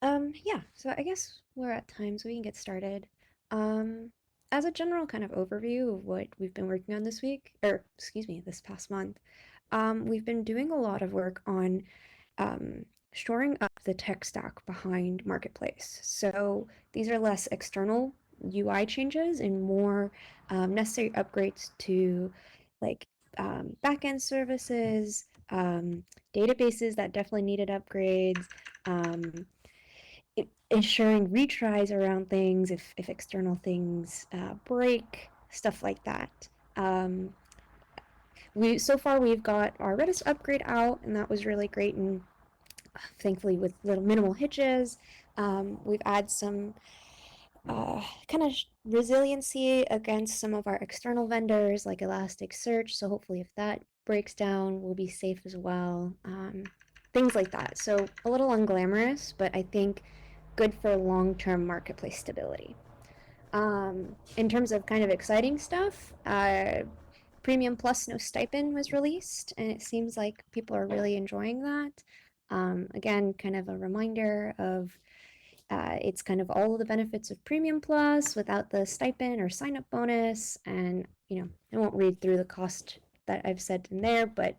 Yeah, so I guess we're at time, so we can get started. Um, as a general kind of overview of what we've been working on this week, or excuse me, this past month, we've been doing a lot of work on um, shoring up the tech stack behind Marketplace. So these are less external UI changes and more necessary upgrades to like backend services, databases that definitely needed upgrades. Um, Ensuring retries around things if external things break, stuff like that. We so far we've got our Redis upgrade out, and that was really great, and thankfully with little minimal hitches. We've added some kind of resiliency against some of our external vendors like Elasticsearch. So hopefully, if that breaks down, we'll be safe as well. Things like that. So a little unglamorous, but I think good for long-term marketplace stability. In terms of kind of exciting stuff, Premium Plus No Stipend was released, and it seems like people are really enjoying that. Again, kind of a reminder of it's kind of all of the benefits of Premium Plus without the stipend or sign up bonus. And, I won't read through the cost that I've said in there, but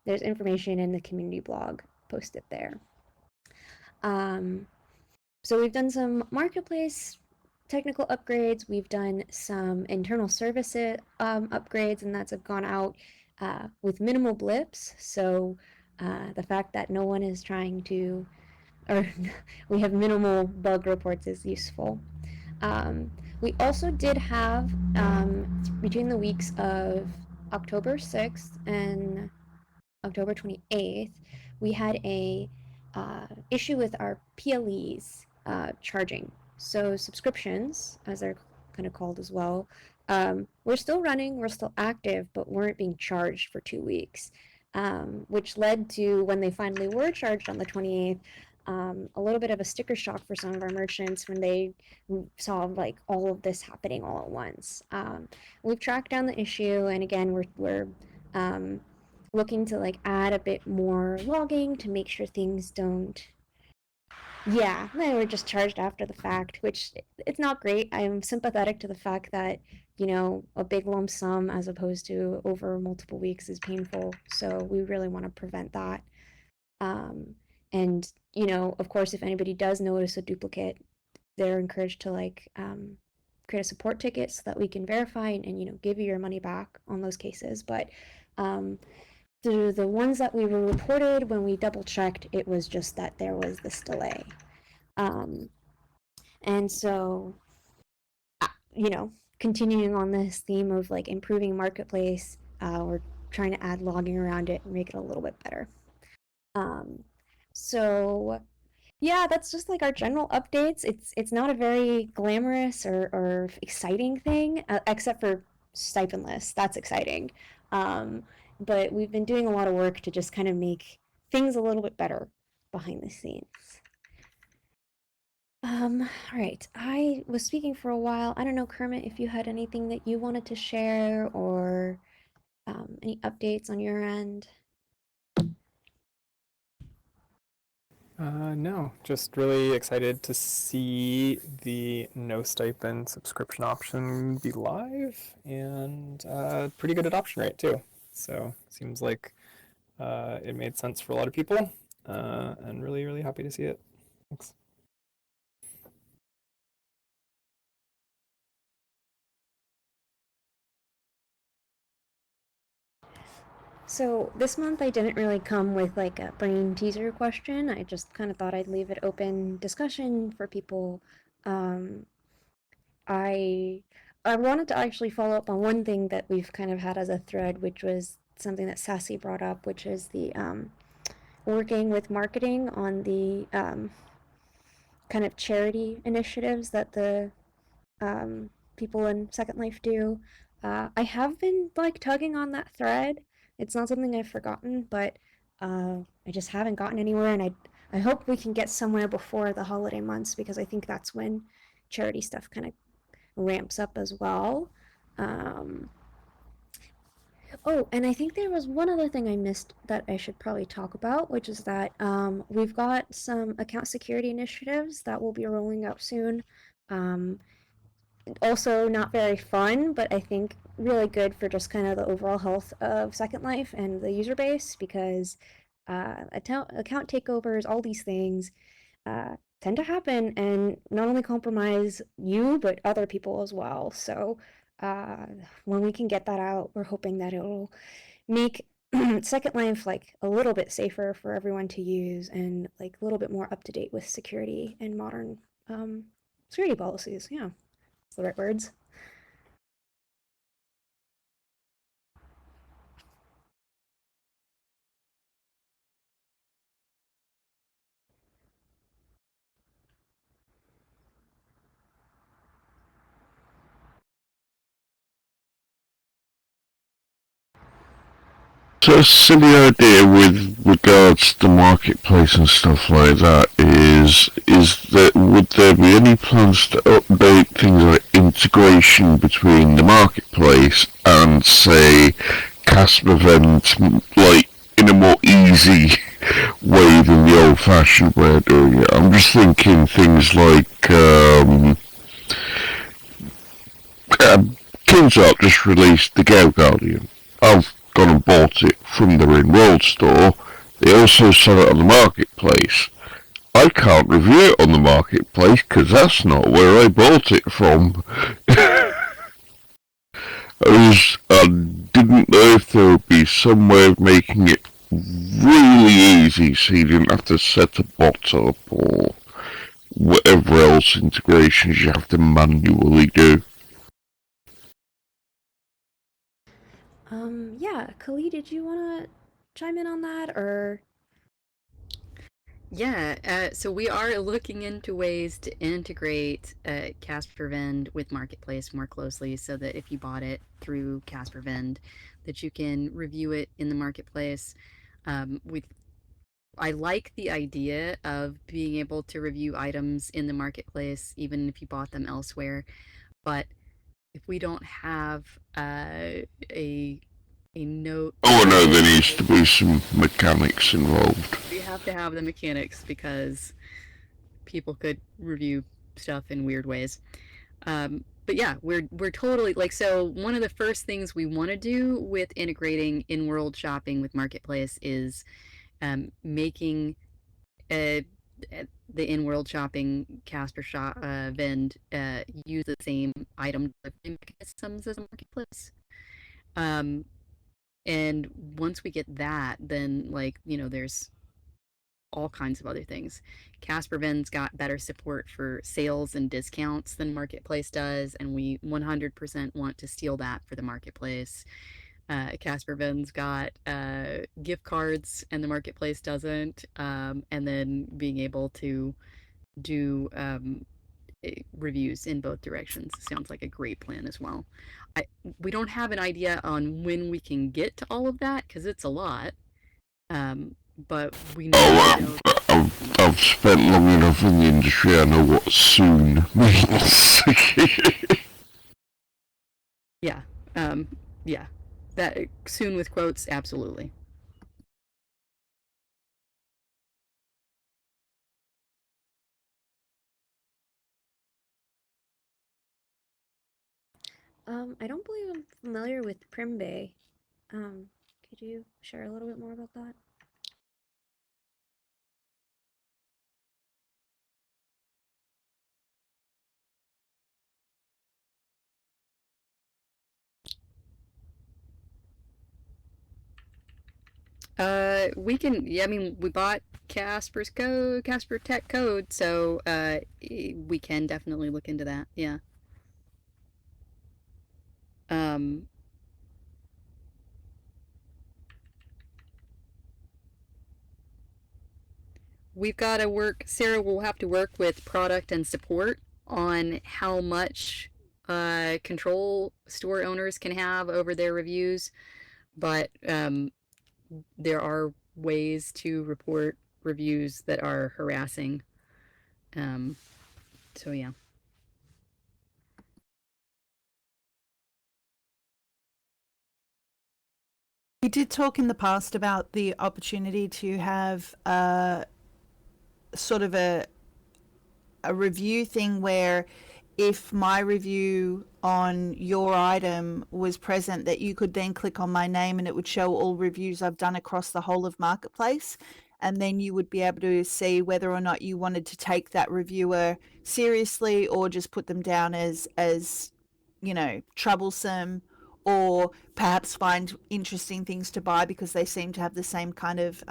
there's information in the community blog posted there. Um, so we've done some marketplace technical upgrades. We've done some internal services upgrades, and that's gone out with minimal blips. So the fact that no one is trying to, or we have minimal bug reports is useful. Um, we also did have between the weeks of October 6th and October 28th, we had a issue with our PLEs charging. So subscriptions, as they're kind of called as well, we're still running, we're still active, but weren't being charged for 2 weeks, which led to when they finally were charged on the 28th, a little bit of a sticker shock for some of our merchants when they saw like all of this happening all at once. We've tracked down the issue, and again, we're um, looking to like add a bit more logging to make sure things don't. Yeah, they were just charged after the fact, which it's not great. I'm sympathetic to the fact that, a big lump sum as opposed to over multiple weeks is painful. So we really want to prevent that. Um, and, of course, if anybody does notice a duplicate, they're encouraged to like create a support ticket so that we can verify and give you your money back on those cases. But um, the ones that we were reported when we double checked, it was just that there was this delay. Um, and so, you know, continuing on this theme of like improving marketplace, we're trying to add logging around it and make it a little bit better. Um, so yeah, that's just like our general updates. It's not a very glamorous or exciting thing, except for stipendless. That's exciting. Um, but we've been doing a lot of work to just kind of make things a little bit better behind the scenes. All right. I was speaking for a while. I don't know, Kermit, if you had anything that you wanted to share or any updates on your end. No, just really excited to see the no stipend subscription option be live and pretty good adoption rate too. So seems like it made sense for a lot of people and really, really happy to see it. Thanks. So this month I didn't really come with like a brain teaser question. I just kind of thought I'd leave it open discussion for people. Um, I I wanted to actually follow up on one thing that we've kind of had as a thread, which was something that Sassy brought up, which is the working with marketing on the kind of charity initiatives that the people in Second Life do. I have been like tugging on that thread. It's not something I've forgotten, but I just haven't gotten anywhere, and I hope we can get somewhere before the holiday months because I think that's when charity stuff kind of ramps up as well. Um, Oh, and I think there was one other thing I missed that I should probably talk about, which is that we've got some account security initiatives that will be rolling out soon. Um, Also, not very fun, but I think really good for just kind of the overall health of Second Life and the user base because account takeovers, all these things uh, tend to happen and not only compromise you, but other people as well. So uh, when we can get that out, we're hoping that it'll make Second Life like a little bit safer for everyone to use and like a little bit more up to date with security and modern um, security policies. Yeah, that's the right words. So a silly idea with regards to the marketplace and stuff like that is that would there be any plans to update things like integration between the marketplace and say Casper events like in a more easy way than the old fashioned way of doing it? I'm just thinking things like King's Art just released the Gale Guardian. I've gone and bought it from their in-world store. They also sell it on the marketplace. I can't review it on the marketplace because that's not where I bought it from. I didn't know if there would be some way of making it really easy so you didn't have to set a bot up or whatever else integrations you have to manually do. Yeah, Khalid, did you want to chime in on that or Yeah, so we are looking into ways to integrate Casper Vend with Marketplace more closely so that if you bought it through Casper Vend, that you can review it in the Marketplace. We I like the idea of being able to review items in the Marketplace even if you bought them elsewhere, but if we don't have a a note Oh no, there service, needs to be some mechanics involved. we have to have the mechanics because people could review stuff in weird ways. But yeah, we're totally like so. One of the first things we want to do with integrating in-world shopping with Marketplace is making uh, the in-world shopping Casper shop Vend use the same item delivery mechanisms as a Marketplace. Um, and once we get that, then there's all kinds of other things. Casper Ven's got better support for sales and discounts than Marketplace does, and we 100% want to steal that for the Marketplace. Casper Ven's got gift cards, and the Marketplace doesn't. And then being able to do reviews in both directions sounds like a great plan as well. I, we don't have an idea on when we can get to all of that because it's a lot. Um, but we know Oh, that I've spent long enough in the industry. I know what soon means. yeah, um, yeah, that soon with quotes, absolutely. I don't believe I'm familiar with Primbay. Um, could you share a little bit more about that? We can. Yeah, I mean, we bought Casper Tech Code, so we can definitely look into that. Yeah. Um, we've got to work. Sarah will have to work with product and support on how much control store owners can have over their reviews, but there are ways to report reviews that are harassing. Um, so yeah. We did talk in the past about the opportunity to have sort of a review thing where if my review on your item was present, that you could then click on my name and it would show all reviews I've done across the whole of Marketplace. And then you would be able to see whether or not you wanted to take that reviewer seriously or just put them down as you know, troublesome, or perhaps find interesting things to buy because they seem to have the same kind of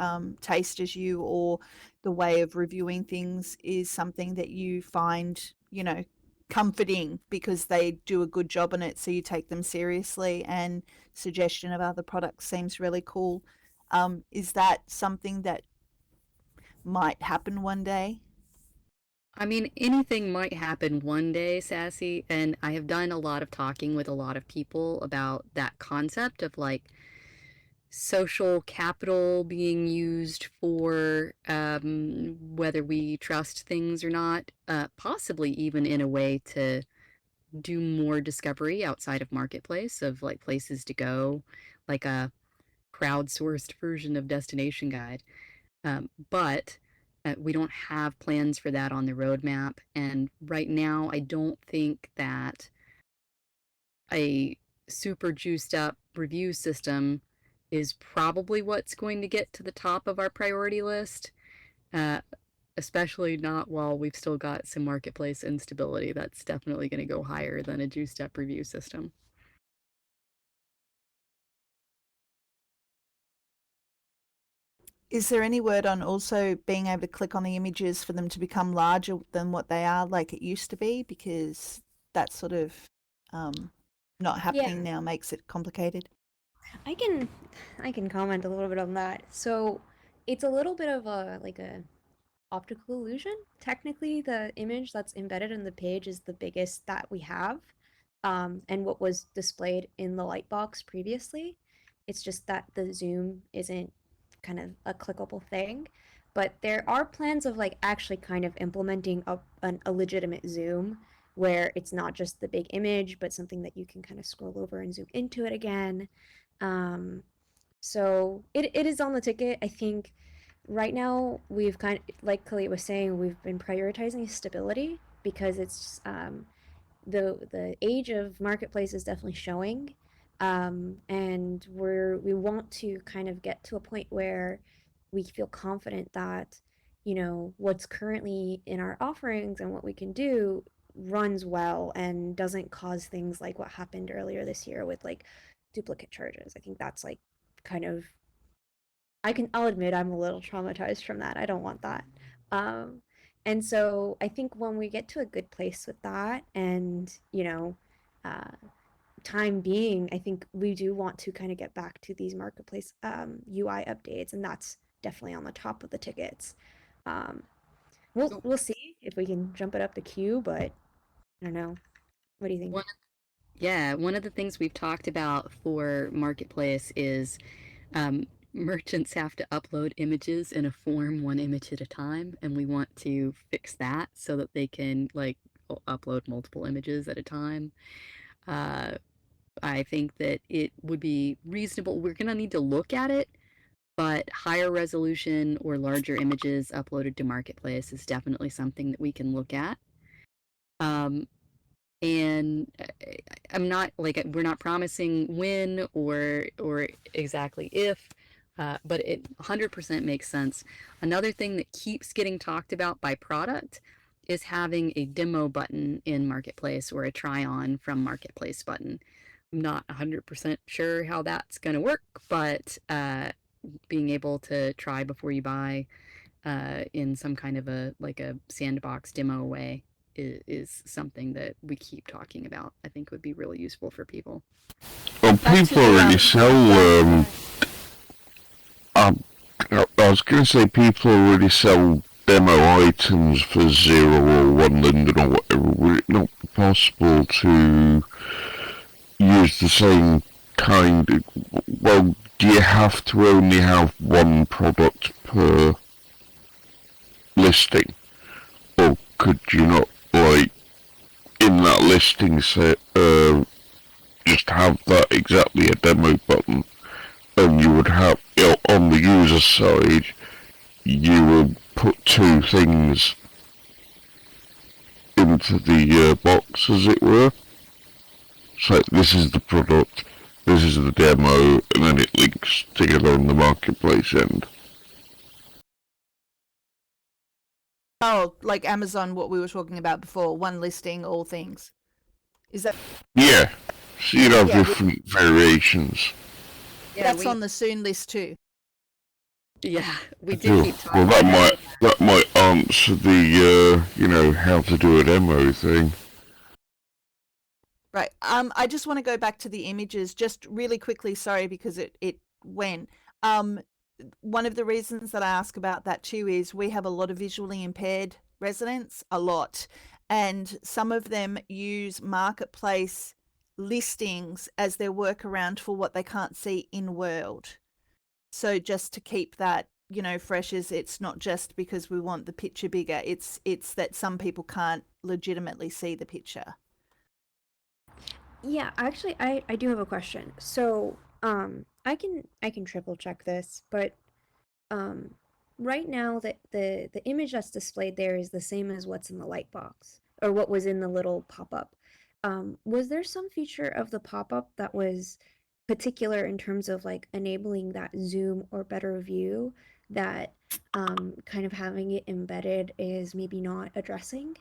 taste as you, or the way of reviewing things is something that you find, you know, comforting because they do a good job on it, so you take them seriously, and suggestion of other products seems really cool. Is that something that might happen one day? I mean, anything might happen one day, Sassy, and I have done a lot of talking with a lot of people about that concept of like social capital being used for whether we trust things or not, possibly even in a way to do more discovery outside of Marketplace of like places to go, like a crowdsourced version of Destination Guide. But we don't have plans for that on the roadmap. And right now, I don't think that a super juiced up review system is probably what's going to get to the top of our priority list, uh, especially not while we've still got some marketplace instability. That's definitely going to go higher than a juiced up review system. Is there any word on also being able to click on the images for them to become larger than what they are like it used to be? Because that sort of not happening Yeah, now makes it complicated. I can I can comment a little bit on that. So it's a little bit of a optical illusion. Technically, the image that's embedded in the page is the biggest that we have, and what was displayed in the lightbox previously. It's just that the zoom isn't kind of a clickable thing. But there are plans of like actually kind of implementing a legitimate zoom where it's not just the big image, but something that you can kind of scroll over and zoom into it again. Um, so it is on the ticket. I think right now we've kind of, like Khalid was saying, we've been prioritizing stability because it's the age of marketplace is definitely showing, and we want to kind of get to a point where we feel confident that what's currently in our offerings and what we can do runs well and doesn't cause things like what happened earlier this year with like duplicate charges. I think that's like kind of I'll admit I'm a little traumatized from that. I don't want that. Um, and so I think when we get to a good place with that and, uh, time being, I think we do want to kind of get back to these marketplace UI updates, and that's definitely on the top of the tickets. Um, we'll see if we can jump it up the queue, but I don't know. What do you think? One, yeah, one of the things we've talked about for Marketplace is merchants have to upload images in a form one image at a time, and we want to fix that so that they can like upload multiple images at a time. Uh, I think that it would be reasonable. We're going to need to look at it, but higher resolution or larger images uploaded to Marketplace is definitely something that we can look at. Um, and I'm not like we're not promising when or exactly if, but it 100% makes sense. Another thing that keeps getting talked about by product is having a demo button in Marketplace or a try on from Marketplace button. I'm not 100% sure how that's going to work, but being able to try before you buy in some kind of a like a sandbox demo way is something that we keep talking about. I think would be really useful for people. Well, Back to people the already sell. I was going to say people already sell demo items for 0 or 1 Linden or whatever. Would it not be possible to use the same kind of, well, do you have to only have one product per listing? Or could you not, like, in that listing set, just have that exactly a demo button and you would have, on the user side, you would put two things into the box, as it were. So this is the product, this is the demo, and then it links together on the marketplace end. Oh, like Amazon, what we were talking about before, one listing, all things. Is that? Yeah, so you'd have Yeah, different variations. Yeah, that's we, on the soon list too. yeah, we did Cool. keep Well, talking. that might answer the how to do a demo thing. Right. I just want to go back to the images just really quickly. Sorry, because it went. One of the reasons that I ask about that too is we have a lot of visually impaired residents, a lot, and some of them use marketplace listings as their workaround for what they can't see in world. So just to keep that, fresh, as it's not just because we want the picture bigger. It's that some people can't legitimately see the picture. Yeah, actually, I do have a question. So, I can triple check this, but um, right now the image that's displayed there is the same as what's in the light box or what was in the little pop-up. Was there some feature of the pop-up that was particular in terms of like enabling that zoom or better view that kind of having it embedded is maybe not addressing?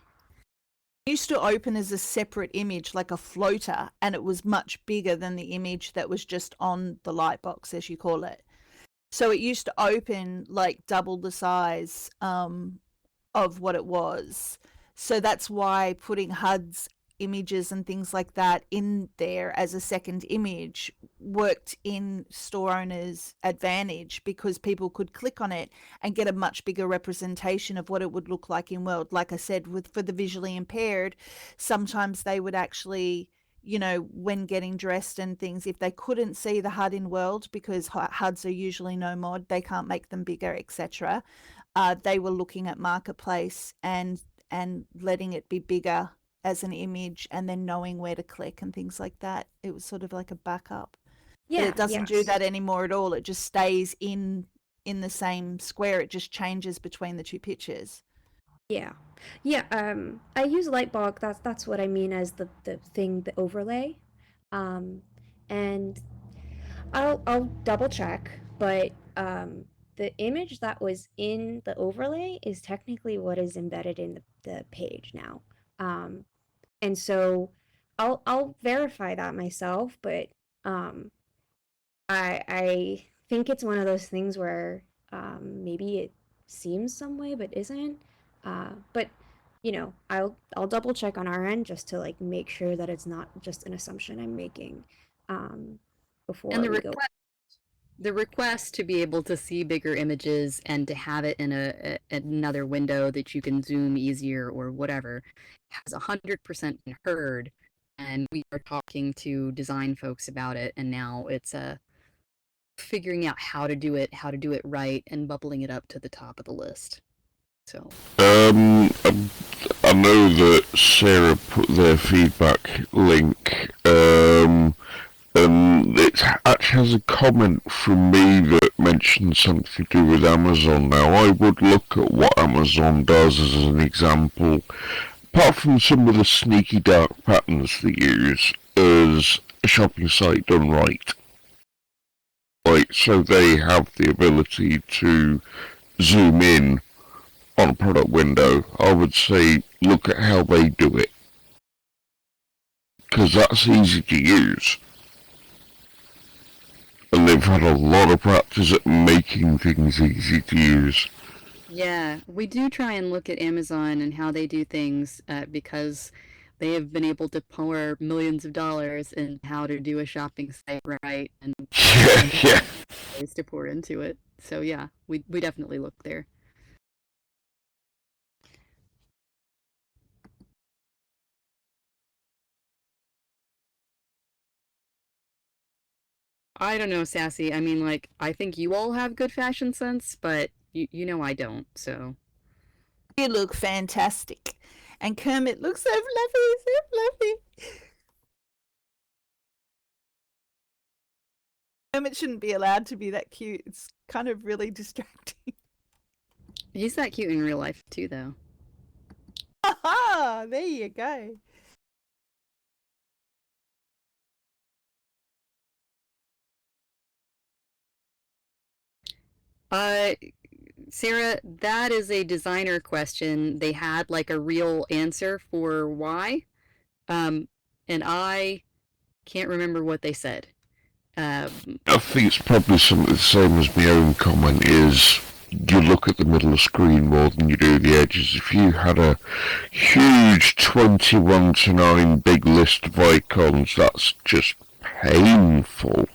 Used to open as a separate image, like a floater, and it was much bigger than the image that was just on the light box, as you call it. So it used to open like double the size of what it was. So that's why putting HUDs, images, and things like that in there as a second image worked in store owners' advantage, because people could click on it and get a much bigger representation of what it would look like in world. Like I said, for the visually impaired, sometimes they would actually, when getting dressed and things, if they couldn't see the HUD in world, because HUDs are usually no mod, they can't make them bigger, etc. They were looking at marketplace and letting it be bigger as an image, and then knowing where to click and things like that. It was sort of like a backup. But Yeah, it doesn't do yes. that anymore at all. It just stays in the same square. It just changes between the two pictures. Yeah. Yeah, I use Lightbulb. That's what I mean as the thing, the overlay. Um, and I'll double check, but the image that was in the overlay is technically what is embedded in the page now. Um, and so I'll verify that myself, but um, I think it's one of those things where maybe it seems some way but isn't. But I'll double check on our end just to like make sure that it's not just an assumption I'm making um, And before we go. the request to be able to see bigger images and to have it in another window that you can zoom easier or whatever has 100% been heard, and we are talking to design folks about it, and now it's figuring out how to do it right, and bubbling it up to the top of the list. So I know that Sarah put their feedback link, and it actually has a comment from me that mentions something to do with Amazon. Now, I would look at what Amazon does as an example, apart from some of the sneaky dark patterns they use, as a shopping site done right. Like, so they have the ability to zoom in on a product window. I would say look at how they do it, because that's easy to use. And they've had a lot of practice at making things easy to use. yeah, we do try and look at Amazon and how they do things, because they have been able to pour millions of dollars in how to do a shopping site right, and Yeah. ways to pour into it. So yeah, we definitely look there. I don't know, Sassy. I mean, like, I think you all have good fashion sense, but you know I don't, so. You look fantastic. And Kermit looks so fluffy, so fluffy. Kermit shouldn't be allowed to be that cute. It's kind of really distracting. He's that cute in real life too, though. Haha, there you go. Sarah, that is a designer question. They had like a real answer for why, and I can't remember what they said. I think it's probably something the same as my own comment is you look at the middle of the screen more than you do the edges. If you had a huge 21 to 9 big list of icons, that's just painful.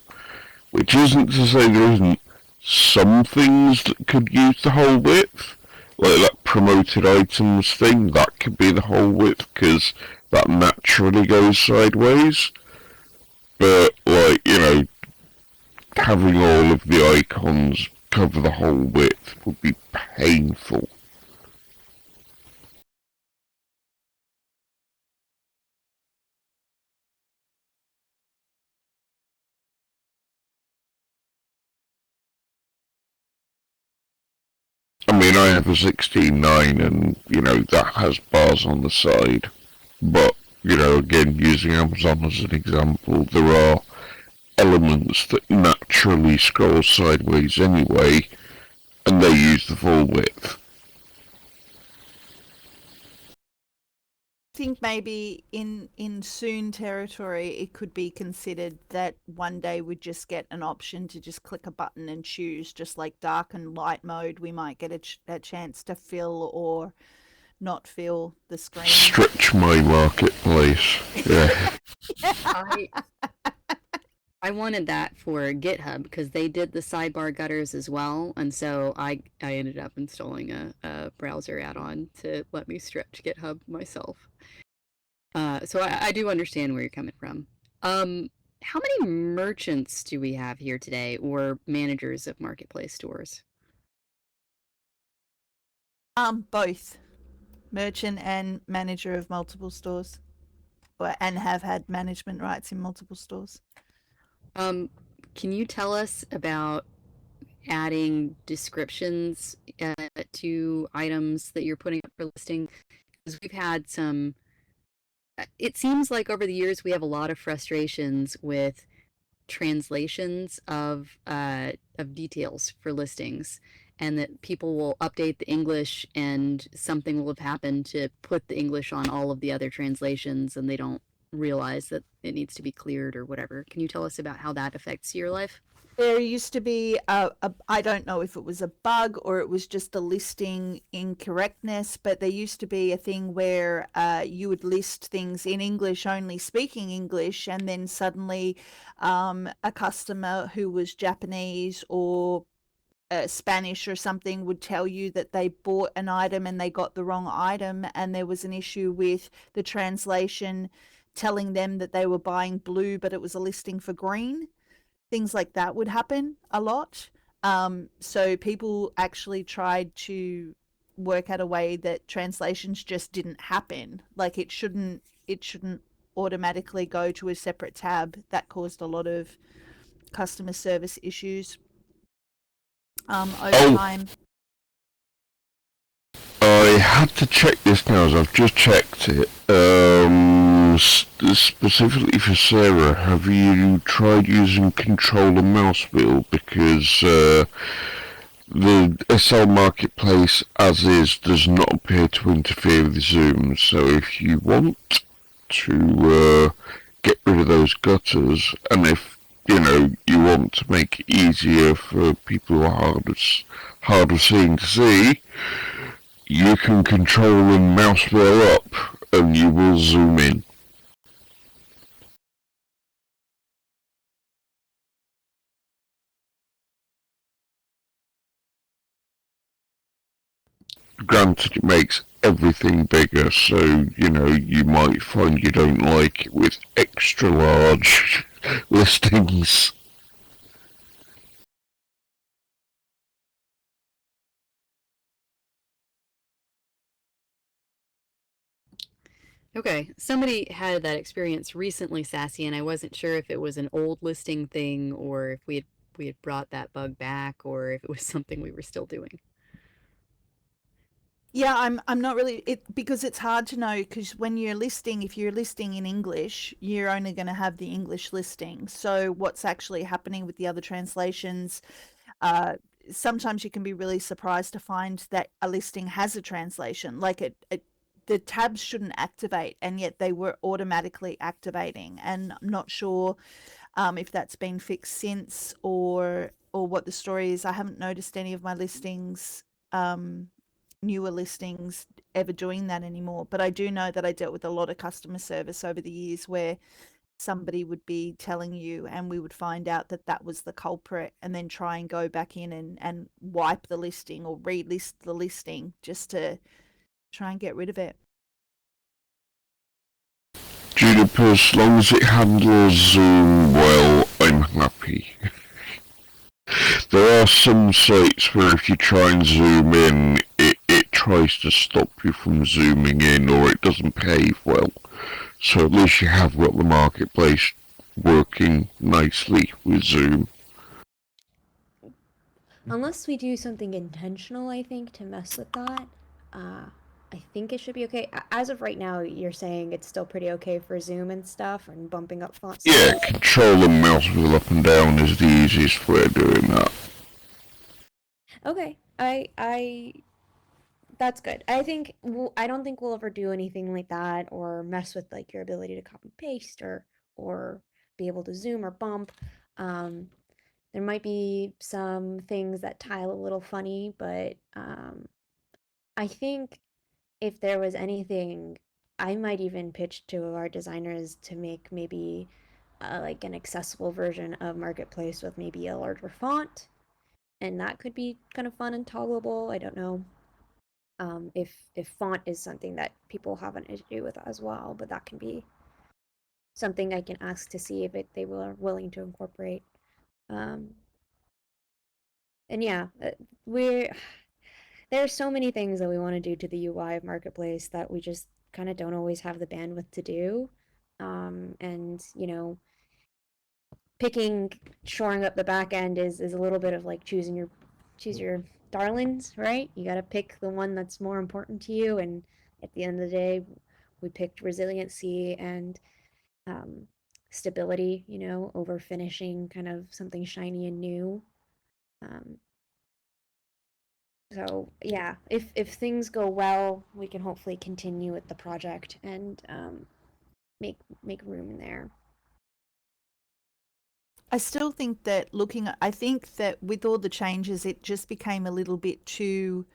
Which isn't to say there isn't some things that could use the whole width, like that promoted items thing, that could be the whole width because that naturally goes sideways. But, like, you know, having all of the icons cover the whole width would be painful. I mean, I have a 16:9 and, you know, that has bars on the side. But, you know, again, using Amazon as an example, there are elements that naturally scroll sideways anyway, and they use the full width. I think maybe in soon territory, it could be considered that one day we'd just get an option to just click a button and choose, just like dark and light mode. We might get a chance to fill or not fill the screen. Stretch my marketplace. Yeah. I wanted that for GitHub because they did the sidebar gutters as well, and so I ended up installing a browser add-on to let me stretch GitHub myself. So I do understand where you're coming from. How many merchants do we have here today, or managers of marketplace stores? Both merchant and manager of multiple stores, and have had management rights in multiple stores. Can you tell us about adding descriptions to items that you're putting up for listing? Because we've had some. It seems like over the years we have a lot of frustrations with translations of details for listings, and that people will update the English and something will have happened to put the English on all of the other translations, and they don't realize that it needs to be cleared or whatever. Can you tell us about how that affects your life? There used to be I don't know if it was a bug or it was just a listing incorrectness, but there used to be a thing where you would list things in English only, speaking English, and then suddenly a customer who was Japanese or Spanish or something would tell you that they bought an item and they got the wrong item, and there was an issue with the translation telling them that they were buying blue, but it was a listing for green. Things like that would happen a lot. So people actually tried to work out a way that translations just didn't happen. Like it shouldn't automatically go to a separate tab. That caused a lot of customer service issues over time. I had to check this now as I've just checked it. Specifically for Sarah, have you tried using control and mouse wheel? Because the SL Marketplace as is does not appear to interfere with Zoom, so if you want to get rid of those gutters, and if you know you want to make it easier for people who are harder seeing to see, you can control and mouse wheel up and you will zoom in. Granted, it makes everything bigger, so, you know, you might find you don't like it with extra large listings. Okay, somebody had that experience recently, Sassy, and I wasn't sure if it was an old listing thing or if we had we had brought that bug back or if it was something we were still doing. Yeah, I'm not really because it's hard to know, because when you're listing, if you're listing in English, you're only going to have the English listing. So what's actually happening with the other translations? Sometimes you can be really surprised to find that a listing has a translation. Like the tabs shouldn't activate, and yet they were automatically activating. And I'm not sure if that's been fixed since, or what the story is. I haven't noticed any of my listings, newer listings, ever doing that anymore. But I do know that I dealt with a lot of customer service over the years where somebody would be telling you, and we would find out that that was the culprit, and then try and go back in and wipe the listing or relist the listing just to try and get rid of it. Juniper, as long as it handles Zoom well, I'm happy. There are some sites where if you try and zoom in, it tries to stop you from zooming in, or it doesn't behave well. So at least you have got the marketplace working nicely with Zoom. Unless we do something intentional, I think, to mess with that, I think it should be okay. As of right now, you're saying it's still pretty okay for Zoom and stuff, and bumping up font Yeah, size. control and mouse wheel up and down is the easiest way of doing that. Okay, that's good. I don't think we'll ever do anything like that or mess with like your ability to copy paste or be able to zoom or bump. Um, there might be some things that tile a little funny, but I think if there was anything, I might even pitch to our designers to make maybe like an accessible version of Marketplace with maybe a larger font, and that could be kind of fun and toggleable. I don't know if font is something that people have an issue with as well, but that can be something I can ask to see if they were willing to incorporate. Um, and yeah, we're there are so many things that we want to do to the UI of Marketplace that we just kind of don't always have the bandwidth to do. And picking shoring up the back end is a little bit of like choose your darlings, right? You got to pick the one that's more important to you. And at the end of the day, we picked resiliency and um, stability, over finishing kind of something shiny and new. Um, so yeah, if things go well, we can hopefully continue with the project and make room in there. I still think that I think that with all the changes, it just became a little bit too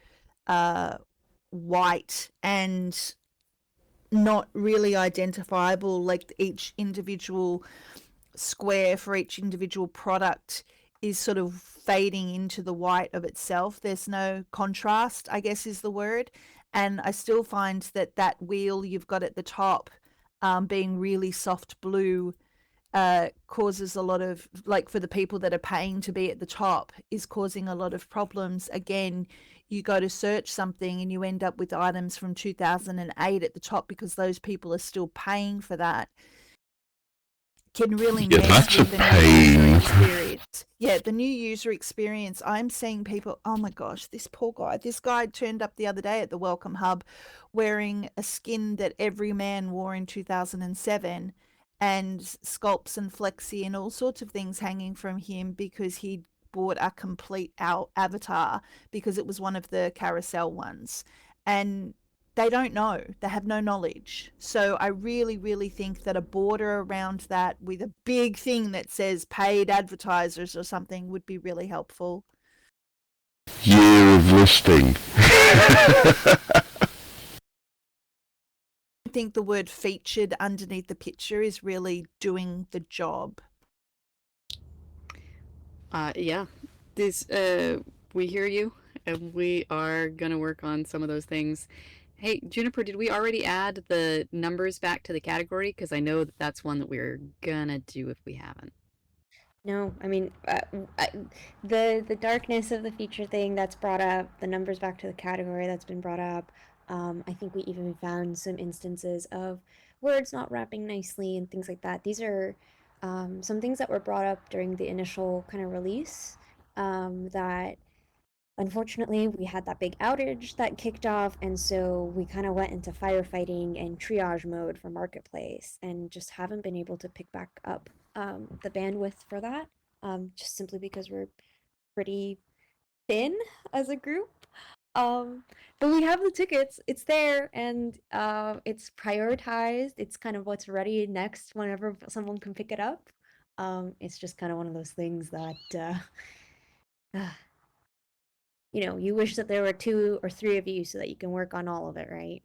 white and not really identifiable. Like each individual square for each individual product is sort of fading into the white of itself. There's no contrast, I guess is the word. And I still find that that wheel you've got at the top, being really soft blue, causes a lot of, like, for the people that are paying to be at the top, is causing a lot of problems. Again, you go to search something and you end up with items from 2008 at the top because those people are still paying for that. Can really Yeah, mess that's a with the new user pain. experience. Yeah, the new user experience. I'm seeing people, oh my gosh, this poor guy. This guy turned up the other day at the Welcome Hub wearing a skin that every man wore in 2007, and sculpts and flexi and all sorts of things hanging from him because he'd bought a complete avatar because it was one of the carousel ones. And they don't know, they have no knowledge. So I really, really think that a border around that with a big thing that says paid advertisers or something would be really helpful. Year of listing. I think the word featured underneath the picture is really doing the job. Yeah, this we hear you, and we are gonna work on some of those things. Hey, Juniper, did we already add the numbers back to the category? Because I know that that's one that we're gonna do if we haven't. No, I mean the darkness of the feature thing that's brought up, the numbers back to the category that's been brought up. I think we even found some instances of words not wrapping nicely and things like that. These are some things that were brought up during the initial kind of release that unfortunately we had that big outage that kicked off, and so we kind of went into firefighting and triage mode for Marketplace and just haven't been able to pick back up the bandwidth for that, just simply because we're pretty thin as a group. Um, but we have the tickets. It's there, and it's prioritized. It's kind of what's ready next whenever someone can pick it up. It's just kind of one of those things that you wish that there were 2 or 3 of you so that you can work on all of it, right?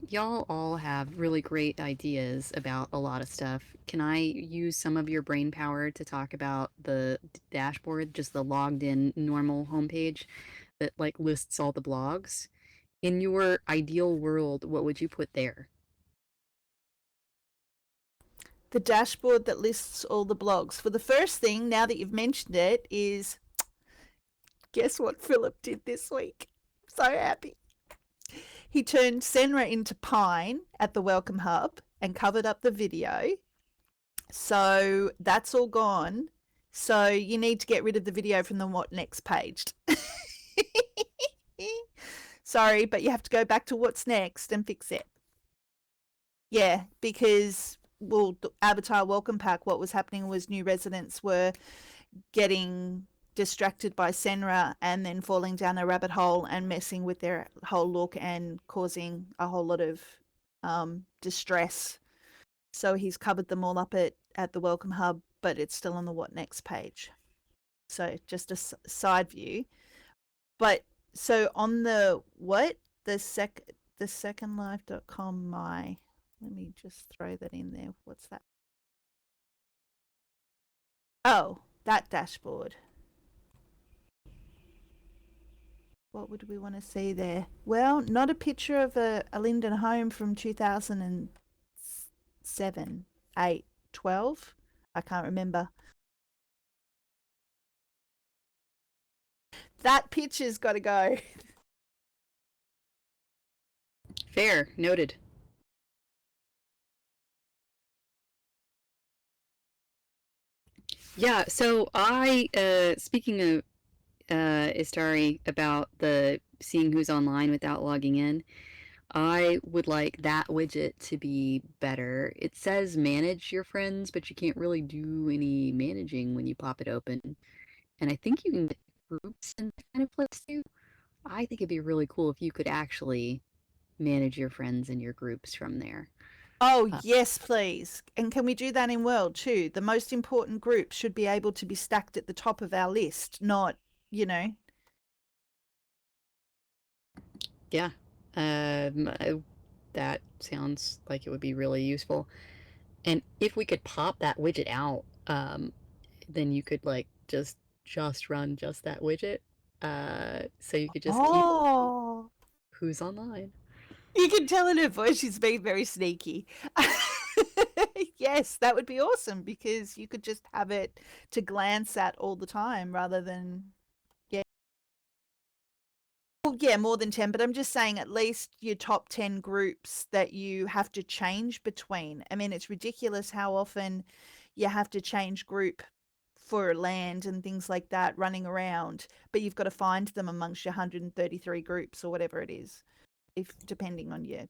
Y'all all have really great ideas about a lot of stuff. Can I use some of your brain power to talk about the dashboard, just the logged in normal homepage that like lists all the blogs? In your ideal world, what would you put there? The dashboard that lists all the blogs. For the first thing, now that you've mentioned it, is guess what Philip did this week? So happy. He turned Senra into Pine at the Welcome Hub and covered up the video. So that's all gone. So you need to get rid of the video from the What Next page. Sorry, but you have to go back to What's Next and fix it. Yeah, because the Avatar Welcome Pack, what was happening was new residents were getting distracted by Senra and then falling down a rabbit hole and messing with their whole look and causing a whole lot of distress. So he's covered them all up at the Welcome Hub, but it's still on the What Next page. So just a side view. But so on the secondlife.com, let me just throw that in there. What's that? Oh, that dashboard. What would we want to see there? Well, not a picture of a Linden home from 2007, 8, 12. I can't remember. That picture's got to go. Fair, noted. Yeah, so speaking of Istari about the seeing who's online without logging in, I would like that widget to be better. It says manage your friends, but you can't really do any managing when you pop it open. And I think you can get groups in that kind of place too. I think it'd be really cool if you could actually manage your friends and your groups from there. Oh, yes, please. And can we do that in World too? The most important groups should be able to be stacked at the top of our list, not, Yeah, that sounds like it would be really useful. And if we could pop that widget out, then you could like just run just that widget. So you could just keep who's online. You can tell in her voice she's being very sneaky. Yes, that would be awesome because you could just have it to glance at all the time rather than, yeah. Well, yeah, more than 10, but I'm just saying at least your top 10 groups that you have to change between. I mean, it's ridiculous how often you have to change group for land and things like that running around, but you've got to find them amongst your 133 groups or whatever it is, if depending on your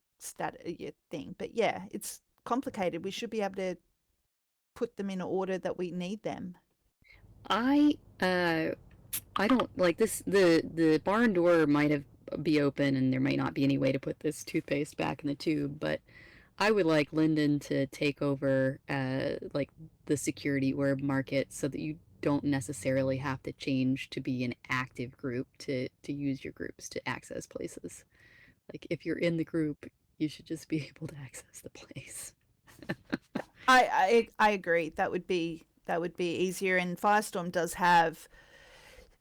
thing. But yeah, it's complicated. We should be able to put them in order that we need them. I don't like this. The barn door might be open, and there might not be any way to put this toothpaste back in the tube. But I would like Linden to take over, like the security orb market, so that you don't necessarily have to change to be an active group to use your groups to access places. Like if you're in the group, you should just be able to access the place. I agree. That would be easier. And Firestorm does have,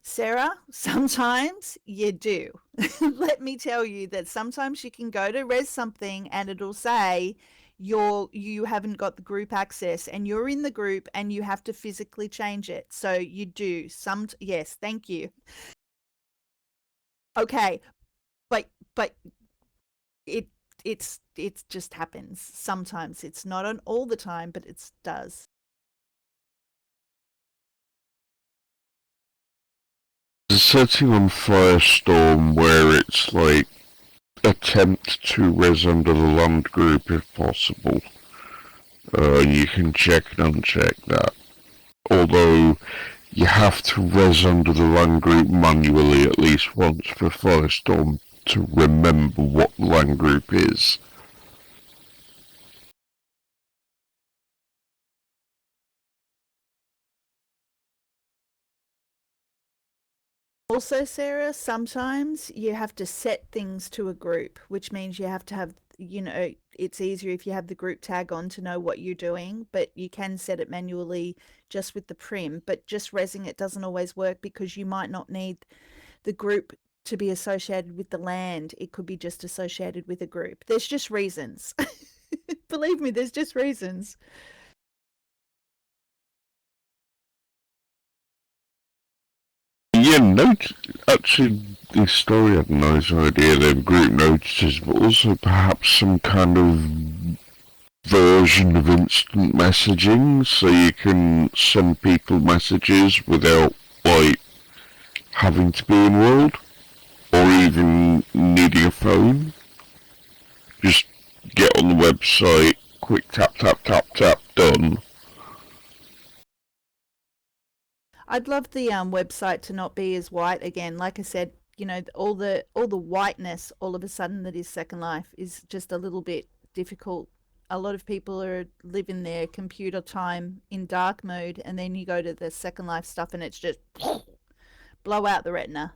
Sarah, sometimes you do. Let me tell you that sometimes you can go to res something and it'll say you haven't got the group access and you're in the group and you have to physically change it. So you do yes, thank you. Okay. But it just happens. Sometimes it's not on all the time, but it does. The setting on Firestorm where it's like attempt to res under the land group if possible. You can check and uncheck that. Although you have to res under the land group manually at least once for Firestorm to remember what the land group is. Also, Sarah, sometimes you have to set things to a group, which means you have to have, it's easier if you have the group tag on to know what you're doing, but you can set it manually just with the prim. But just resing it doesn't always work because you might not need the group to be associated with the land. It could be just associated with a group. There's just reasons. Believe me, there's just reasons. Yeah, actually, the story had a nice idea. They have group notices, but also perhaps some kind of version of instant messaging, so you can send people messages without, like, having to be enrolled, or even needing a phone. Just get on the website, quick tap, tap, tap, tap, done. I'd love the website to not be as white again. Like I said, all the whiteness all of a sudden that is Second Life is just a little bit difficult. A lot of people are living their computer time in dark mode, and then you go to the Second Life stuff and it's just blow out the retina.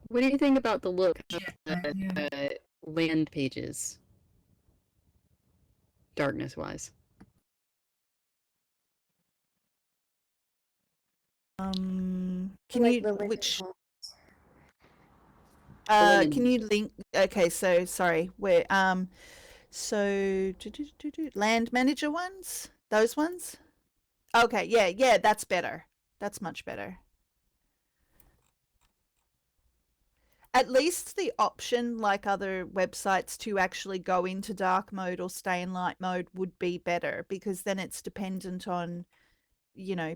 What do you think about the look of the land pages, darkness-wise? Can Like you the Linden which homes. can you link? Okay, so sorry, where so land manager ones, those ones. Okay, yeah, that's better. That's much better. At least the option, like other websites, to actually go into dark mode or stay in light mode would be better, because then it's dependent on,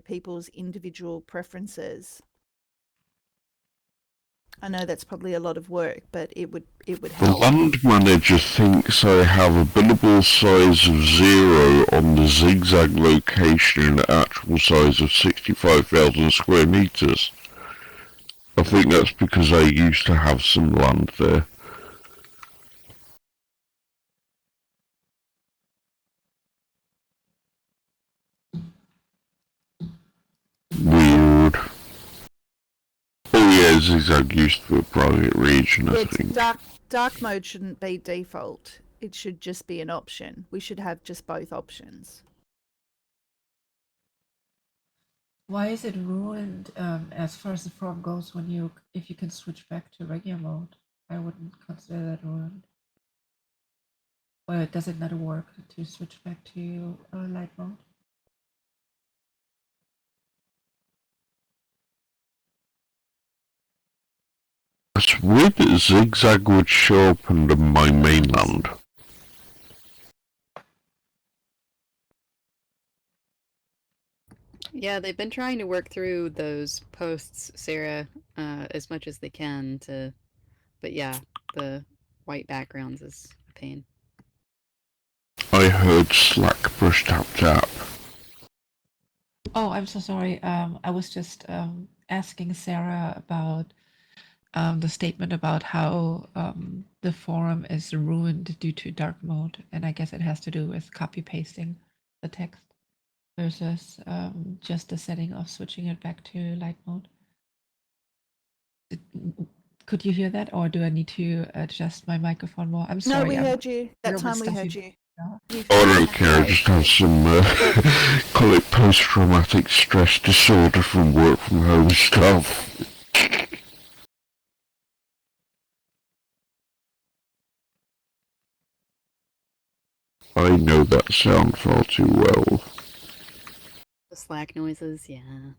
people's individual preferences. I know that's probably a lot of work, but it would The help. land manager thinks I have a billable size of 0 on the zigzag location and an actual size of 65,000 square meters. I think that's because I used to have some land there. Weird. Oh yeah, zigzag used to be a private region, I It's think. dark mode shouldn't be default. It should just be an option. We should have just both options. Why is it ruined as far as the form goes if you can switch back to regular mode? I wouldn't consider that ruined. Or does it not work to switch back to light mode? It's weird that zigzag would show up under my mainland. Yeah, they've been trying to work through those posts, Sarah, as much as they can to, but yeah, the white backgrounds is a pain. I heard Slack brush tap tap. Oh, I'm so sorry. I was just asking Sarah about the statement about how the forum is ruined due to dark mode, and I guess it has to do with copy pasting the text versus just the setting of switching it back to light mode. Could you hear that, or do I need to adjust my microphone more? I'm sorry. No, we heard you. That real time we stuff heard you- you. Yeah. I don't care, I just have some, call it post-traumatic stress disorder from work from home stuff. I know that sound far too well. The Slack noises, yeah.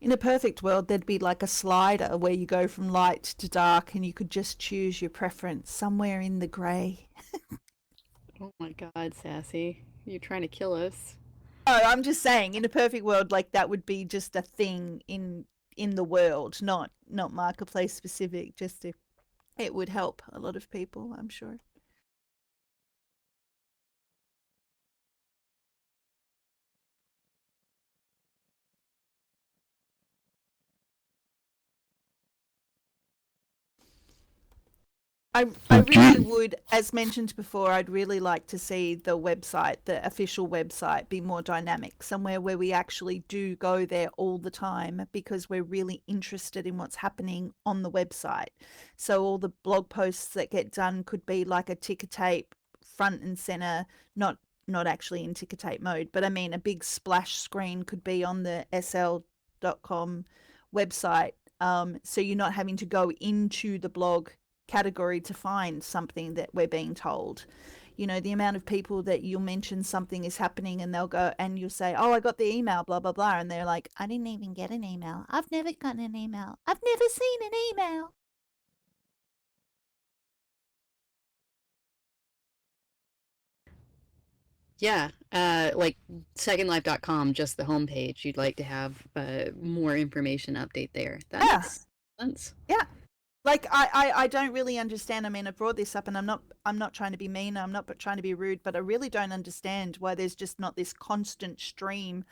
In a perfect world, there'd be like a slider where you go from light to dark and you could just choose your preference somewhere in the grey. Oh my god, Sassy. You're trying to kill us. Oh, I'm just saying, in a perfect world, like that would be just a thing in the world, not marketplace specific. Just if it would help a lot of people, I'm sure. I really would, as mentioned before, I'd really like to see the website, the official website, be more dynamic, somewhere where we actually do go there all the time because we're really interested in what's happening on the website. So all the blog posts that get done could be like a ticker tape front and center, not actually in ticker tape mode, but I mean a big splash screen could be on the sl.com website. So you're not having to go into the blog category to find something that we're being told. You know, the amount of people that you'll mention something is happening and they'll go and you'll say, oh, I got the email, blah, blah, blah. And they're like, I didn't even get an email. I've never gotten an email. I've never seen an email. Yeah, like secondlife.com, just the homepage. You'd like to have more information update there. That makes sense. Yeah. Like I don't really understand. I mean, I brought this up and I'm not trying to be mean, I'm not trying to be rude, but I really don't understand why there's just not this constant stream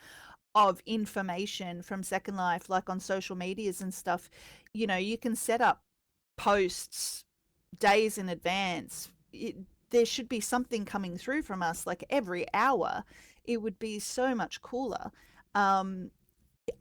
of information from Second Life, like on social medias and stuff. You know, you can set up posts days in advance. There should be something coming through from us like every hour. It would be so much cooler.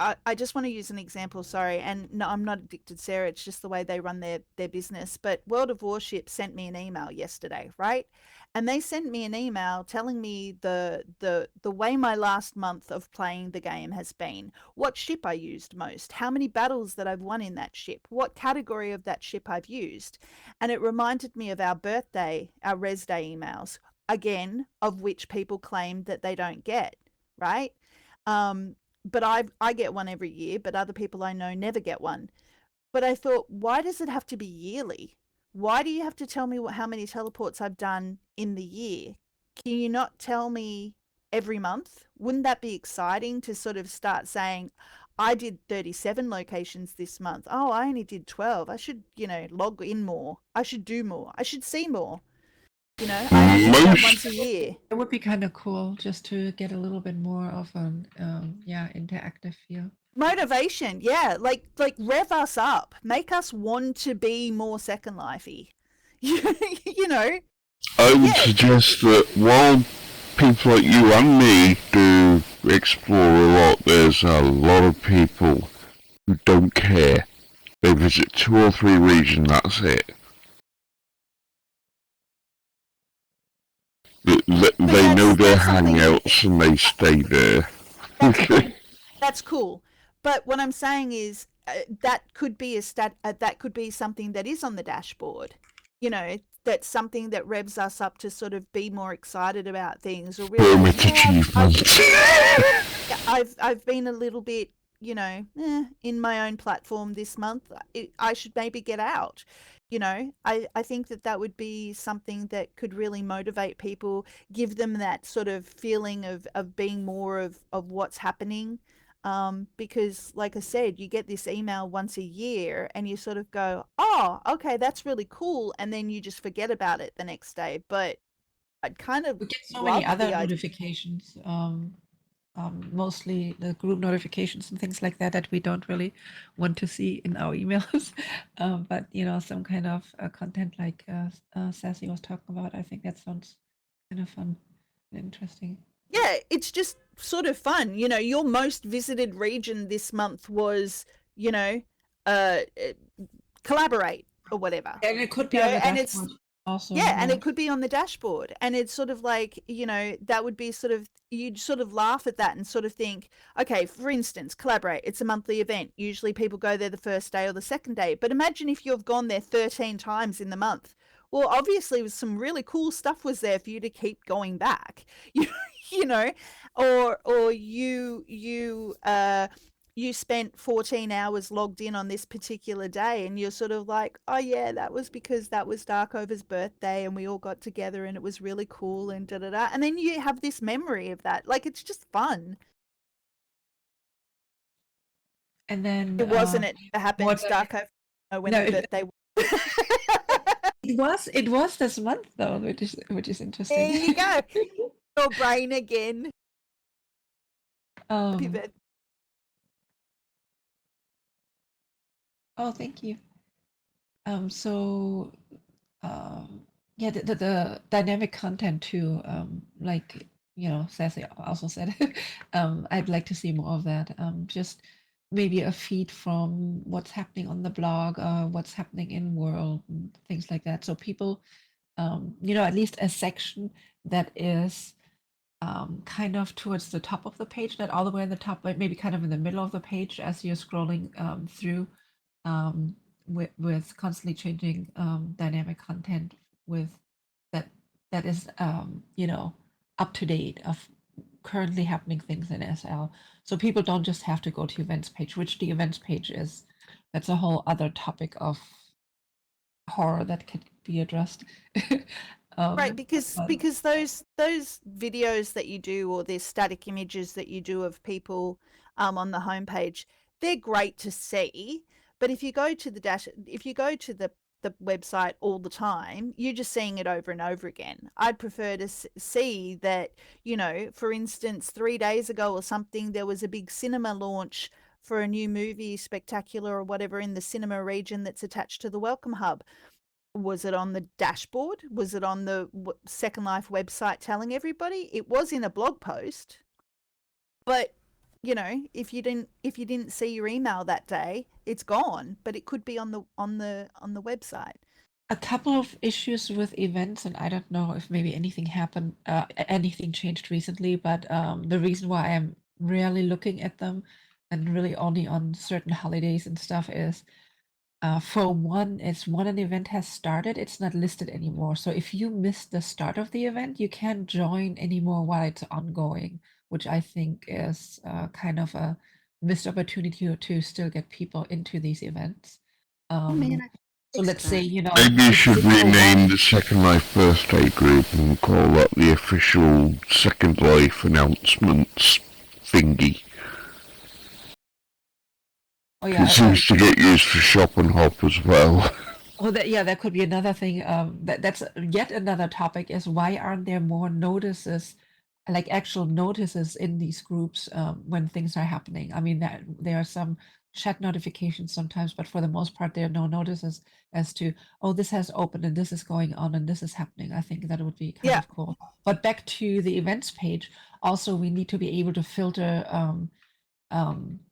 I just want to use an example, sorry, and no, I'm not addicted, Sarah. It's just the way they run their business. But World of Warships sent me an email yesterday, right? And they sent me an email telling me the way my last month of playing the game has been, what ship I used most, how many battles that I've won in that ship, what category of that ship I've used. And it reminded me of our birthday, our Res Day emails, again, of which people claim that they don't get, right? But I get one every year, but other people I know never get one. But I thought, why does it have to be yearly? Why do you have to tell me how many teleports I've done in the year? Can you not tell me every month? Wouldn't that be exciting to sort of start saying, I did 37 locations this month. Oh, I only did 12. I should, log in more. I should do more. I should see more. I only do that once a year. It would be kind of cool just to get a little bit more of an interactive feel. Motivation, yeah, like rev us up, make us want to be more Second Lifey. you know. I would suggest that while people like you and me do explore a lot, there's a lot of people who don't care. They visit 2 or 3 regions, that's it. They know their hangouts and they stay there. That's cool. But what I'm saying is that could be that could be something that is on the dashboard. That's something that revs us up to sort of be more excited about things. Or really, I've been a little bit, in my own platform this month. I should maybe get out. I think that would be something that could really motivate people, give them that sort of feeling of being more of what's happening. Because like I said, you get this email once a year and you sort of go, oh, okay, that's really cool. And then you just forget about it the next day. But I'd kind of we get so many other notifications, mostly the group notifications and things like that we don't really want to see in our emails. But some kind of content like Sassy was talking about, I think that sounds kind of fun and interesting. Yeah, it's just sort of fun. Your most visited region this month was, collaborate or whatever. And it could be on the dashboard also. Yeah, and it could be on the dashboard. And it's sort of like, that would be sort of, you'd sort of laugh at that and sort of think, okay, for instance, collaborate. It's a monthly event. Usually people go there the first day or the second day. But imagine if you've gone there 13 times in the month. Well, obviously some really cool stuff was there for you to keep going back. Or you you spent 14 hours logged in on this particular day, and you're sort of like, oh yeah, that was because that was Darkover's birthday and we all got together and it was really cool and da da da. And then you have this memory of that. Like, it's just fun. And then It wasn't, it happened, what I, Darkover when no, the birthday was. it was this month though, which is interesting. There you go. Your brain again. Happy birthday. Oh, thank you. So yeah, the dynamic content too, like, you know, Sassy also said, I'd like to see more of that. Just maybe a feed from what's happening on the blog, what's happening in world, and things like that. So people, you know, at least a section that is kind of towards the top of the page, not all the way in the top, but maybe kind of in the middle of the page as you're scrolling through, with constantly changing dynamic content with that is, you know, up to date of currently happening things in SL. So people don't just have to go to events page, which the events page is. That's a whole other topic of horror that could be addressed. Right, because but those videos that you do, or the static images that you do of people on the homepage, they're great to see. But if you go to the website all the time, you're just seeing it over and over again. I'd prefer to see that, you know, for instance, 3 days ago or something, there was a big cinema launch for a new movie spectacular or whatever in the cinema region that's attached to the Welcome Hub. Was it on the dashboard? Was it on the Second Life website telling everybody? It was in a blog post. But, you know, if you didn't see your email that day, it's gone, but it could be on the website. a couple of issues with events, and I don't know if maybe anything happened, anything changed recently, but the reason why I'm rarely looking at them and really only on certain holidays and stuff is, for one, it's when an event has started, it's not listed anymore. So if you miss the start of the event, you can't join anymore while it's ongoing, which I think is kind of a missed opportunity to still get people into these events. Oh man, I So let's say, you know, Maybe you should it's for rename one. the Second Life birthday group and call that the official Second Life announcements thingy. Oh It yeah, seems to get used for Shop and Hop as well. oh that yeah, that could be another thing. That's yet another topic is why aren't there more notices, like actual notices in these groups when things are happening? I mean, there are some chat notifications sometimes, but for the most part, there are no notices as to, oh, this has opened and this is going on and this is happening. I think that would be kind yeah. of cool. But back to the events page, also we need to be able to filter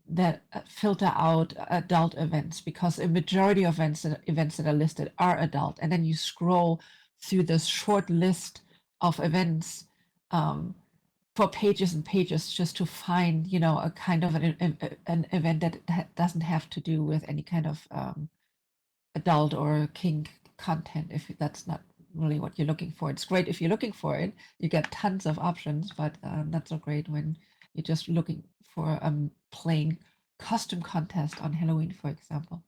that filter out adult events, because a majority of events that are listed are adult, and then you scroll through this short list of events for pages and pages just to find, you know, a kind of an event that doesn't have to do with any kind of adult or kink content, if that's not really what you're looking for. It's great if you're looking for it, you get tons of options, but not so great when you're just looking for a plain costume contest on Halloween, for example.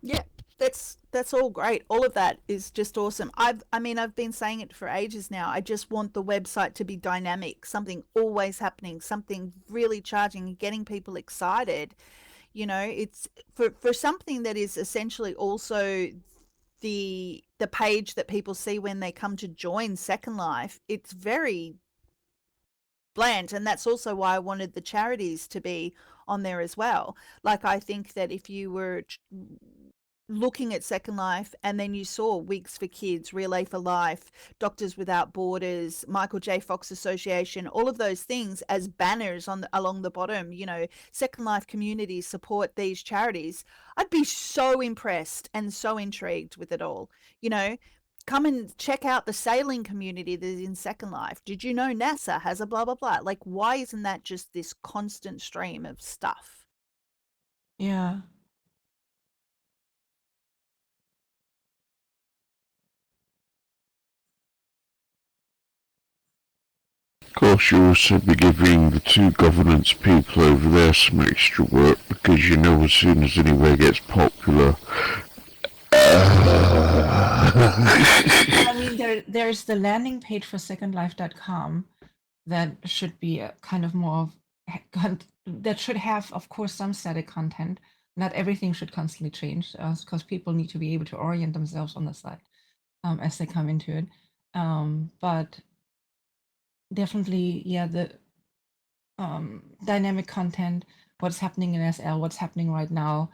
Yeah, that's all great. All of that is just awesome. I've been saying it for ages now. I just want the website to be dynamic, something always happening, something really charging and getting people excited. You know, it's for something that is essentially also the page that people see when they come to join Second Life. It's very bland, and that's also why I wanted the charities to be on there as well. Like, I think that if you were looking at Second Life and then you saw Wigs for Kids, Relay for Life, Doctors Without Borders, Michael J. Fox Association, all of those things as banners along the bottom, you know, Second Life communities support these charities, I'd be so impressed and so intrigued with it all. You know, come and check out the sailing community that is in Second Life. Did you know NASA has a blah blah blah? Like, why isn't that just this constant stream of stuff? Yeah. Of course, you'll also be giving the two governance people over there some extra work because you know as soon as anywhere gets popular. I mean, there's the landing page for secondlife.com that should be a kind of more of that should have, of course, some static content. Not everything should constantly change because people need to be able to orient themselves on the site as they come into it. But definitely, yeah, the dynamic content, what's happening in SL, what's happening right now,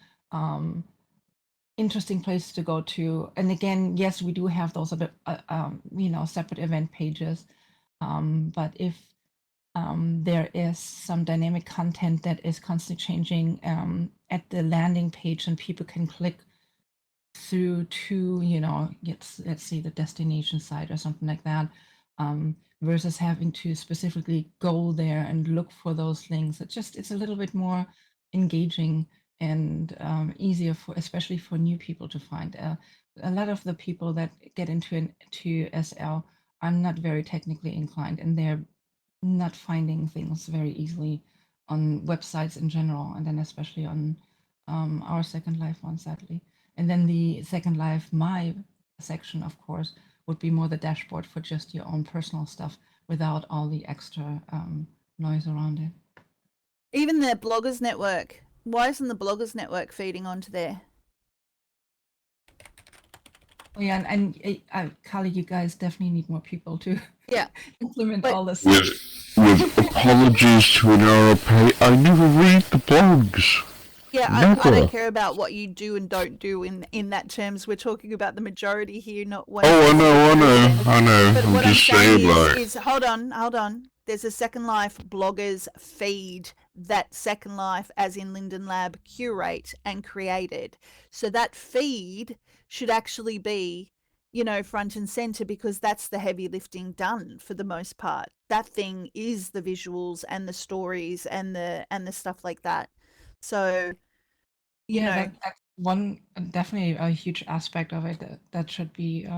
interesting places to go to. And again, yes, we do have those separate event pages. But if there is some dynamic content that is constantly changing at the landing page, and people can click through to, let's say the destination site or something like that, versus having to specifically go there and look for those links. It's a little bit more engaging and easier for, especially for new people to find. A lot of the people that get into SL are not very technically inclined, and they're not finding things very easily on websites in general, and then especially on our Second Life one, sadly. And then the Second Life My section, of course, would be more the dashboard for just your own personal stuff without all the extra noise around it. Even the Bloggers Network. Why isn't the Bloggers Network feeding onto there? Oh yeah, and Kali, you guys definitely need more people to implement all this. With apologies to Inara Pay, I never read the blogs. Yeah, I don't care about what you do and don't do in that terms. We're talking about the majority here, not one. Oh, I know. But I'm what just I'm saying saying, is hold on. There's a Second Life bloggers feed that Second Life, as in Linden Lab, curate and created. So that feed should actually be, front and center, because that's the heavy lifting done for the most part. That thing is the visuals and the stories and the stuff like that. So, that's one definitely a huge aspect of it that should be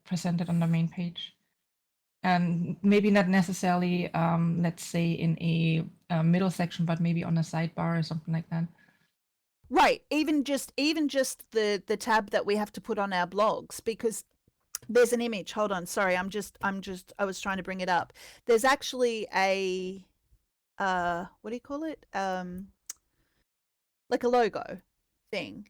presented on the main page. And maybe not necessarily, let's say, in a middle section, but maybe on a sidebar or something like that. Right. Even just the tab that we have to put on our blogs, because there's an image. Hold on. Sorry. I was trying to bring it up. There's actually a, what do you call it? Like a logo thing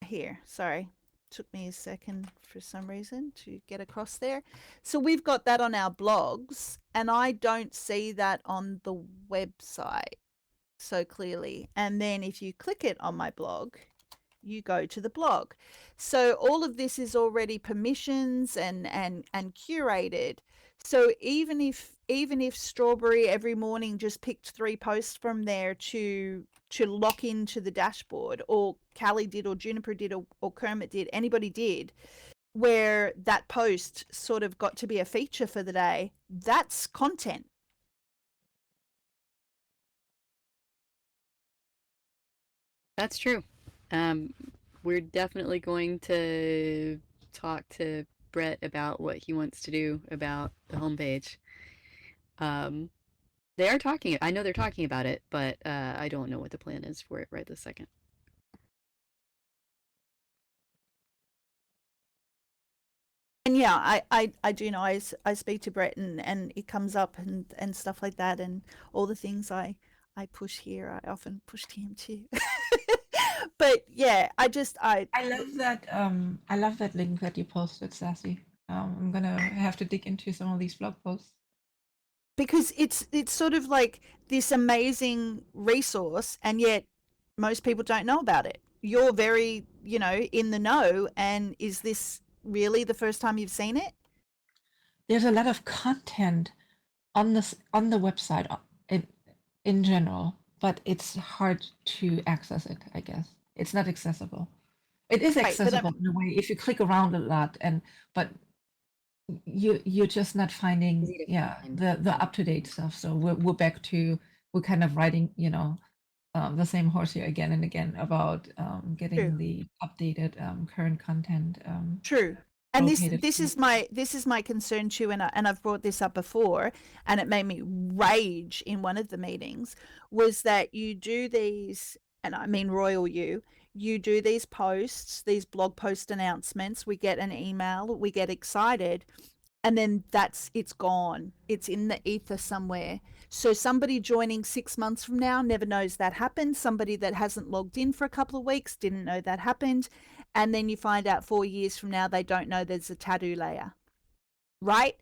here. Sorry. Took me a second for some reason to get across there. So we've got that on our blogs, and I don't see that on the website so clearly. And then if you click it on my blog, you go to the blog. So all of this is already permissions and curated. So even if Strawberry every morning just picked 3 posts from there to lock into the dashboard, or Callie did, or Juniper did, or Kermit did, anybody did, where that post sort of got to be a feature for the day, that's content. That's true. We're definitely going to talk to Brett about what he wants to do about the homepage. They are talking. I know they're talking about it, but I don't know what the plan is for it right this second. And yeah, I do know, I speak to Brett, and it comes up and stuff like that, and all the things I push here, I often push to him too. But yeah, I love that link that you posted, Sassy. I'm gonna have to dig into some of these blog posts, because it's sort of like this amazing resource, and yet most people don't know about it. You're very, in the know, and is this really the first time you've seen it? There's a lot of content on the website in general, but it's hard to access it, I guess. It's not accessible. It is accessible in a way if you click around a lot, but you're just not finding the up-to-date stuff. So we're back to, we're kind of riding the same horse here again and again about getting the updated current content. True. And located. this is my concern too, and I've brought this up before, and it made me rage in one of the meetings, was that you do these, and I mean royal you do these posts, these blog post announcements, we get an email, we get excited, and then it's gone. It's in the ether somewhere. So somebody joining 6 months from now never knows that happened. Somebody that hasn't logged in for a couple of weeks didn't know that happened. And then you find out 4 years from now they don't know there's a tattoo layer, right?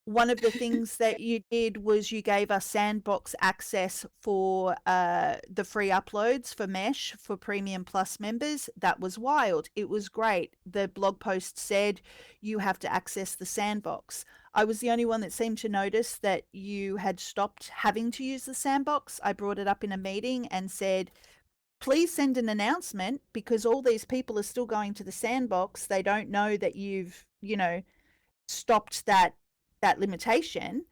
One of the things that you did was you gave us sandbox access for the free uploads for Mesh for Premium Plus members. That was wild. It was great. The blog post said you have to access the sandbox. I was the only one that seemed to notice that you had stopped having to use the sandbox. I brought it up in a meeting and said, please send an announcement, because all these people are still going to the sandbox. They don't know that you've, stopped that limitation.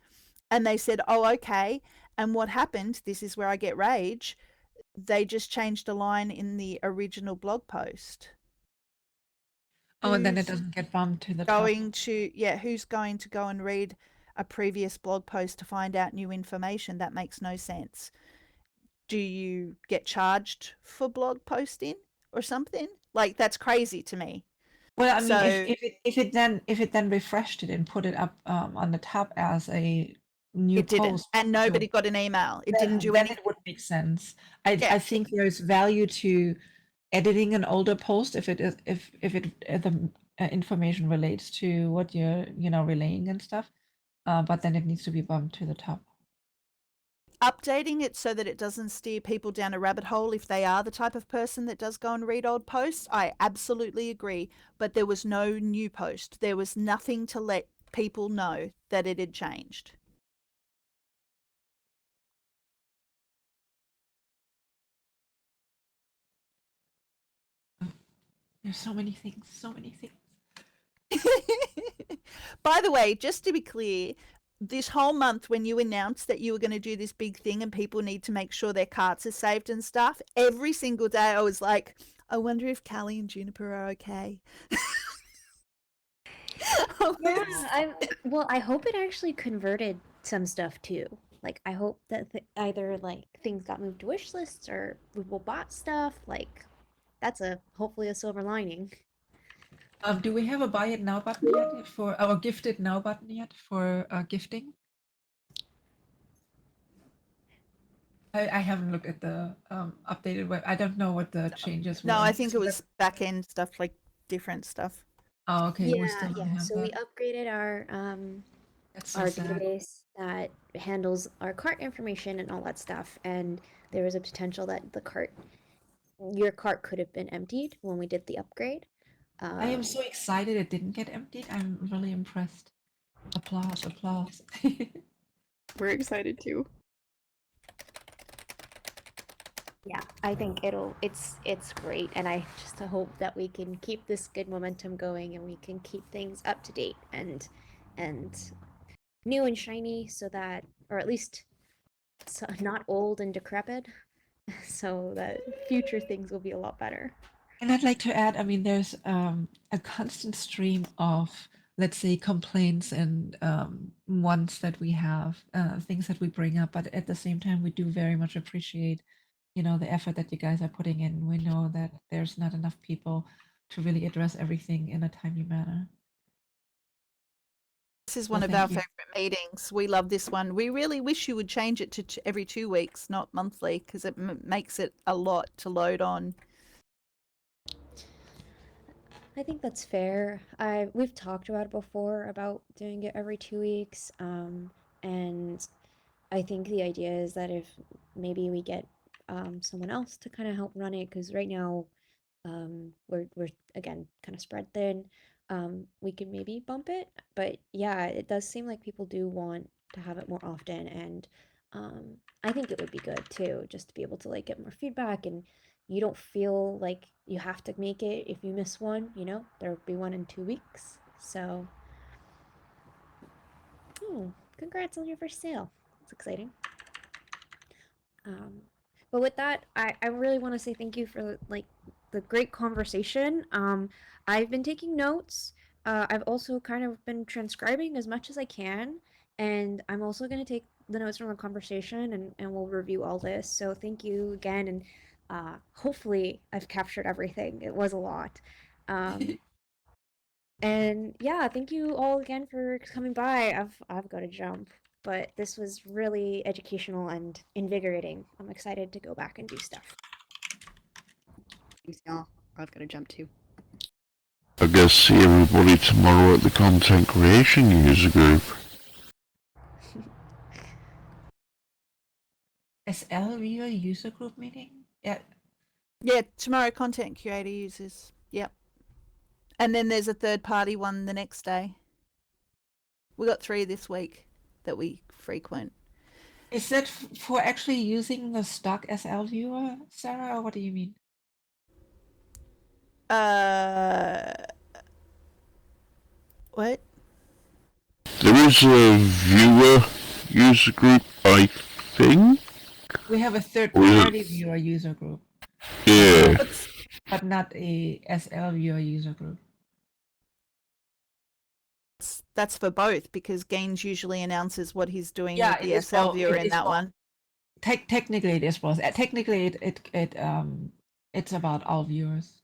And they said, oh, okay. And what happened, this is where I get rage, they just changed a line in the original blog post. Oh, and then it Who's doesn't get bumped to the top. who's going to go and read a previous blog post to find out new information? That makes no sense. Do you get charged for blog posting or something? Like, that's crazy to me. Well, I mean, So if it then refreshed it and put it up on the tab as a new it didn't, post, and nobody got an email. It didn't do then anything. it would make sense. Yeah. I think there's value to editing an older post if the information relates to what you're relaying and stuff, but then it needs to be bumped to the top. Updating it so that it doesn't steer people down a rabbit hole if they are the type of person that does go and read old posts, I absolutely agree. But there was no new post. There was nothing to let people know that it had changed. There's so many things, so many things. By the way, just to be clear, this whole month when you announced that you were going to do this big thing and people need to make sure their carts are saved and stuff, every single day I was like, I wonder if Callie and Juniper are okay. Yeah, I hope it actually converted some stuff too. Like, I hope that either like things got moved to wish lists or people bought stuff. Like, that's hopefully a silver lining. Do we have a buy it now button yet for our gift it now button yet for gifting? I haven't looked at the updated web. I don't know what the changes were. No, I think it was back end stuff, like different stuff. Oh, okay. We Yeah, still don't yeah. have So that. we upgraded That's so our sad. database that handles our cart information and all that stuff, and there was a potential that your cart could have been emptied when we did the upgrade. I am so excited it didn't get emptied. I'm really impressed. Applause, applause. We're excited too. Yeah, I think it's great, and I just hope that we can keep this good momentum going and we can keep things up to date and new and shiny, so that, or at least not old and decrepit, so that future things will be a lot better. And I'd like to add, I mean, there's a constant stream of, let's say, complaints and wants that we have, things that we bring up, but at the same time, we do very much appreciate, the effort that you guys are putting in. We know that there's not enough people to really address everything in a timely manner. This is one of our favorite meetings. We love this one. We really wish you would change it to every 2 weeks, not monthly, because it makes it a lot to load on. I think that's fair. We've talked about it before about doing it every 2 weeks, and I think the idea is that if maybe we get someone else to kind of help run it, because right now we're again kind of spread thin. We can maybe bump it, but yeah, it does seem like people do want to have it more often, and I think it would be good too, just to be able to like get more feedback, and you don't feel like you have to make it if you miss one. There'll be one in 2 weeks. So, congrats on your first sale. It's exciting. But with that, I really want to say thank you for like the great conversation. I've been taking notes. I've also kind of been transcribing as much as I can, and I'm also going to take the notes from the conversation and we'll review all this. So thank you again, and hopefully I've captured everything. It was a lot. And yeah, thank you all again for coming by. I've got to jump, but this was really educational and invigorating. I'm excited to go back and do stuff. Thanks, y'all. I've got to jump too. I guess see everybody tomorrow at the content creation user group. SL viewer user group meeting? Yeah. Yeah, tomorrow content creator users. Yep. And then there's a third party one the next day. We got 3 this week that we frequent. Is that for actually using the stock SL viewer, Sarah, or what do you mean? What? There is a viewer user group, I think. We have a third Yeah. party viewer user group, Yeah. but not a SL viewer user group. That's for both because Gaines usually announces what he's doing Yeah, with the it is SL both. viewer It in is that both. one. Technically, it is both. Technically, it's about all viewers.